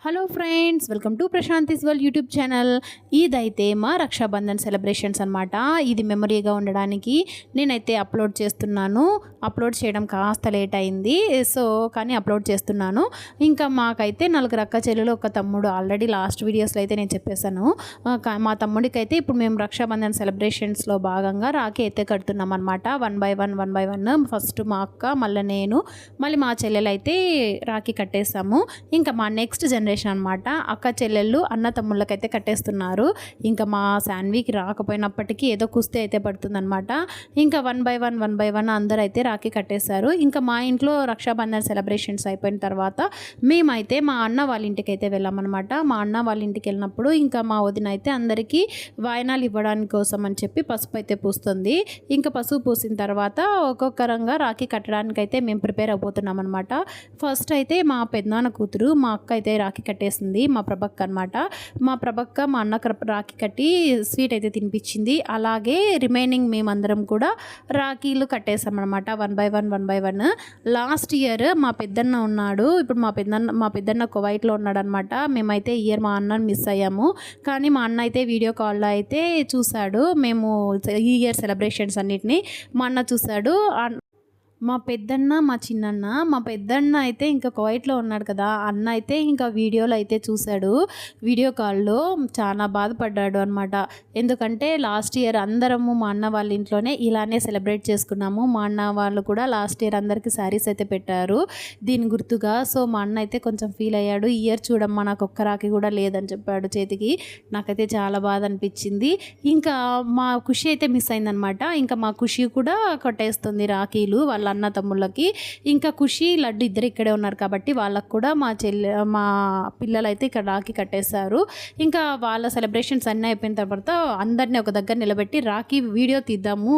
Hello friends, welcome to Prashanthi's world YouTube channel. ఇదైతే మా Rakshabandhan celebrations అనమాట. ఇది మెమరీగా ఉండడానికి నేనైతే అప్లోడ్ చేస్తున్నాను. అప్లోడ్ చేయడం కాస్త లేట్ అయింది, కానీ అప్లోడ్ చేస్తున్నాను. ఇంకా మాకైతే 4 అక్క చెల్లెలు, ఒక తమ్ముడు. ఆల్రెడీ లాస్ట్ వీడియోస్లో అయితే నేను చెప్పేశాను. మా తమ్ముడికి అయితే ఇప్పుడు మేము రక్షాబంధన్ సెలబ్రేషన్స్లో భాగంగా రాఖీ అయితే కడుతున్నాం అనమాట. 1 by 1 ఫస్ట్ మా అక్క, మళ్ళీ నేను, మళ్ళీ మా చెల్లెలు అయితే రాఖీ కట్టేసాము. ఇంకా మా నెక్స్ట్ జనరేషన్ అనమాట, అక్క చెల్లెళ్ళు అన్న తమ్ముళ్ళకైతే కట్టేస్తున్నారు. ఇంకా మా శాన్వికి రాకపోయినప్పటికీ ఏదో కుస్తీ అయితే పడుతుందనమాట. ఇంకా 1 by 1 అందరూ అయితే రాఖీ కట్టేశారు. ఇంకా మా ఇంట్లో రక్షాబంధన్ సెలబ్రేషన్స్ అయిపోయిన తర్వాత మేమైతే మా అన్న వాళ్ళ ఇంటికి అయితే వెళ్ళామన్నమాట. మా అన్న వాళ్ళ ఇంటికి వెళ్ళినప్పుడు ఇంకా మా వదిన అయితే అందరికీ వాయనాలు ఇవ్వడానికి కోసం అని చెప్పి పసుపు అయితే పూస్తుంది. ఇంకా పసుపు పూసిన తర్వాత ఒక్కొక్కరంగా రాఖీ కట్టడానికి అయితే మేము ప్రిపేర్ అయిపోతున్నాం అనమాట. ఫస్ట్ అయితే మా పెద్దనాన్న కూతురు మా అక్క అయితే రాఖీ కట్టేసింది, మా ప్రభక్క అనమాట. మా ప్రభక్క మా అన్న రాఖీ కట్టి స్వీట్ అయితే తినిపించింది. అలాగే రిమైనింగ్ మేమందరం కూడా రాఖీలు కట్టేసామన్నమాట. 1 by 1 లాస్ట్ ఇయర్ మా పెద్దన్న ఉన్నాడు. ఇప్పుడు మా పెద్దన్న కువైట్లో ఉన్నాడు అనమాట. మేమైతే ఇయర్ మా అన్నని మిస్ అయ్యాము. కానీ మా అన్న అయితే వీడియో కాల్లో అయితే చూశాడు. మేము ఈ ఇయర్ సెలబ్రేషన్స్ అన్నిటినీ మా అన్న చూశాడు. మా పెద్దన్న, మా చిన్నన్న. మా పెద్దన్న అయితే ఇంకా కువైట్లో ఉన్నాడు కదా, అన్న అయితే ఇంకా వీడియోలో అయితే చూశాడు. వీడియో కాల్లో చాలా బాధపడ్డాడు అనమాట. ఎందుకంటే లాస్ట్ ఇయర్ అందరము మా అన్న వాళ్ళ ఇంట్లోనే ఇలానే సెలబ్రేట్ చేసుకున్నాము. మా అన్న వాళ్ళు కూడా లాస్ట్ ఇయర్ అందరికీ శారీస్ అయితే పెట్టారు దీని గుర్తుగా. సో మా అన్న అయితే కొంచెం ఫీల్ అయ్యాడు. ఈ ఇయర్ చూడమ్మా నాకు ఒక్క రాఖీ కూడా లేదని చెప్పాడు చేతికి. నాకైతే చాలా బాధ అనిపించింది. ఇంకా మా ఖుషి అయితే మిస్ అయిందనమాట. ఇంకా మా ఖుషి కూడా కొట్టేస్తుంది రాఖీలు వాళ్ళ అన్న తమ్ముళ్ళకి. ఇంకా ఖుషి, లడ్డు ఇద్దరు ఇక్కడే ఉన్నారు కాబట్టి వాళ్ళకు కూడా మా పిల్లలు అయితే ఇక్కడ రాఖీ కట్టేశారు. ఇంకా వాళ్ళ సెలబ్రేషన్స్ అన్నీ అయిపోయిన తర్వాత అందరినీ ఒక దగ్గర నిలబెట్టి రాఖీ వీడియో తీద్దాము,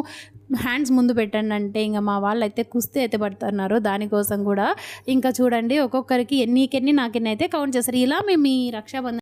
హ్యాండ్స్ ముందు పెట్టండి అంటే ఇంకా మా వాళ్ళు అయితే కుస్తీ అయితే పడుతున్నారు దానికోసం కూడా. ఇంకా చూడండి ఒక్కొక్కరికి నీకెన్ని నాకెన్ని అయితే కౌంట్ చేస్తారు. ఇలా మేము ఈ రక్షాబంధన్